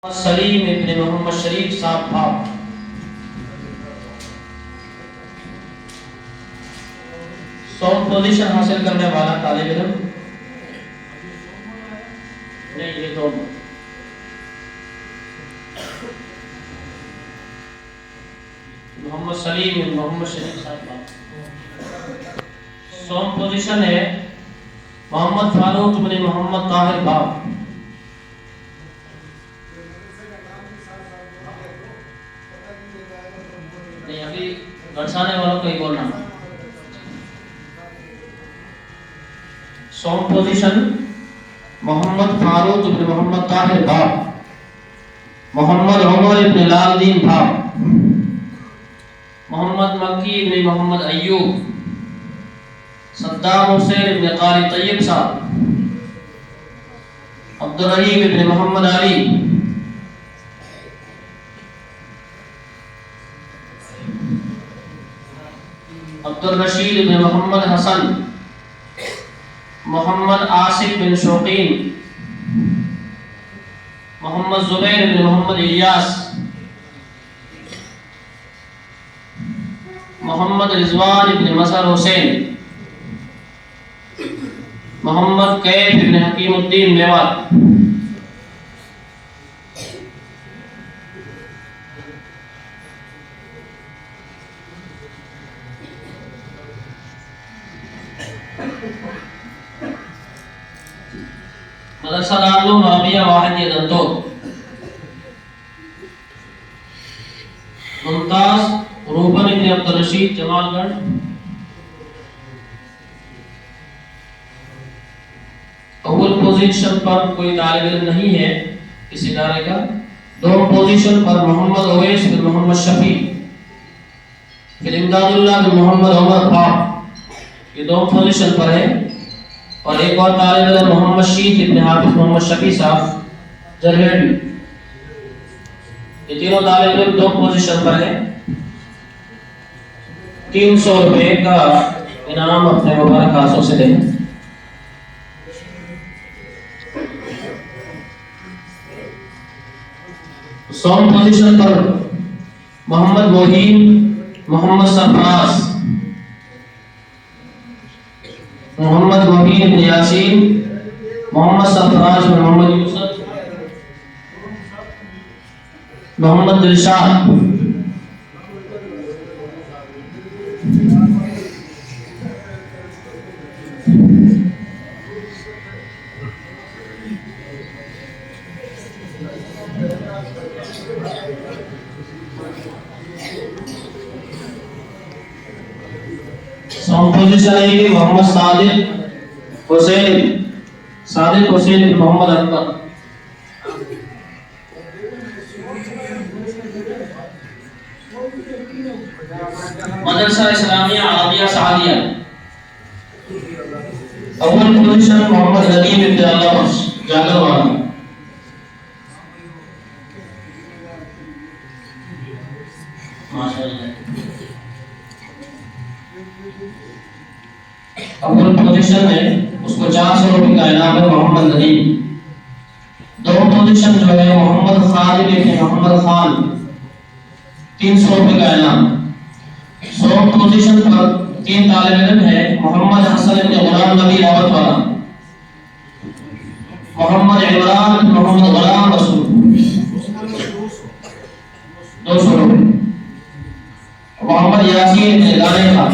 सलीम इब्न मोहम्मद शरीफ साहब भाव। सौ पोजीशन हासिल करने वाला तालिब इल्म नहीं, ये तो मोहम्मद सलीम इब्न मोहम्मद शरीफ साहब भाव। सौ पोजीशन है मोहम्मद फारूक इब्न मोहम्मद ताहिर भाव। अभी दर्शाने वालों को ही बोलना। सौ पोजीशन मोहम्मद फारूक इब्न मोहम्मद ताहिर भाव, मोहम्मद उमर इब्न लालदीन भाव, मोहम्मद मक्की इब्न मोहम्मद अय्यूब, सद्दाम हुसैन इब्न कारी तैयब साहब, अब्दुल रहीम इब्न मोहम्मद अली, अब्दुल रशीद बिन मोहम्मद हसन, मोहम्मद आसिफ बिन शौकीन, मोहम्मद जुबैर बिन मोहम्मद इलियास, मोहम्मद रिजवान बिन मजहर हुसैन, मोहम्मद कैफ बिन हकीमुद्दीन मेवात, मदरसा दारुल उलूम अरबिया वाहिदिया दंतो, मुमताज रूबन इब्न अब्दुल रशीद जमालगढ़। अव्वल पोजीशन पर कोई तालिब इल्म नहीं है इस इदारे का। दो पोजीशन पर मोहम्मद ओवैस बिन मोहम्मद शफी, फिर इमदादुल्लाह बिन मोहम्मद उमर भाव, ये दो पोजीशन पर है। और एक और तालिब इल्म मोहम्मद शीख इब्न हाफिज मोहम्मद शफी साहब जरहेड़ी। ये तीनों तालिब इल्म दो पोजीशन पर है। 300 रुपए का इनाम अपने मुबारक हाथों से दें। सौ पोजीशन पर मोहम्मद मोहीन, मोहम्मद सरफराज, मोहम्मद मोहीन इब्न यासीन, मोहम्मद सरफराज बिन मोहम्मद यूसुफ, मोहम्मद दिलशाद, पोजीशन है कि मोहम्मद सादिक हुसैन मोहम्मद अकबर। मदरसा इस्लामिया अरबिया सादिया। अव्वल पोजीशन मोहम्मद नदीम इब्न अल्लाह जागरवाला। माशाअल्लाह। अव्वल पोजीशन में उसको 400 रुपए का इनाम है मोहम्मद नदीम। दो पोजीशन जो है मोहम्मद खालिद इब्न मोहम्मद खान, 300 रुपए का इनाम। 100 पोजीशन पर 3 तालिब इल्म है मोहम्मद हसन इब्न गुलाम नबी रावत वाला, मोहम्मद इमरान इब्न मोहम्मद गुलाम रसूल, 200 रुपए। मोहम्मद यासीन इब्न लाने खान।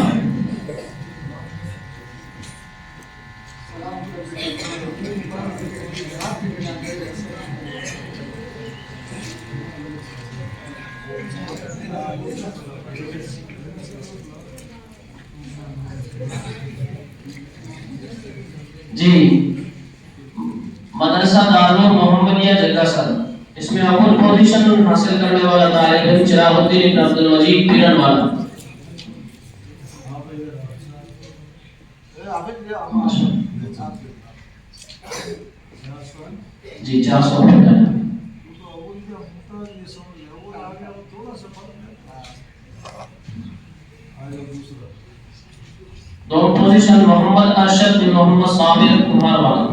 जी, मदरसा दारुल मोहम्मदिया जग्गासर। इसमें अव्वल पोजीशन हासिल करने वाला तालिब इल्म चिरागुद्दीन इब्न अब्दुल मजीद पीरन वाला। जी 400 रुपए। दो पोजीशन मोहम्मद अरशद बिन मोहम्मद साबिर कुमार वाला,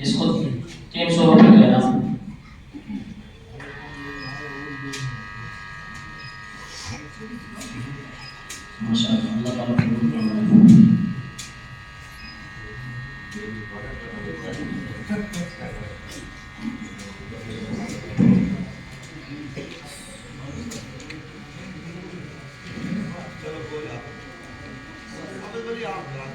इसको 300 रुपए का इनाम। इंशाअल्लाह। अल्लाह ताला कबूल फरमाए। चलो कोई आप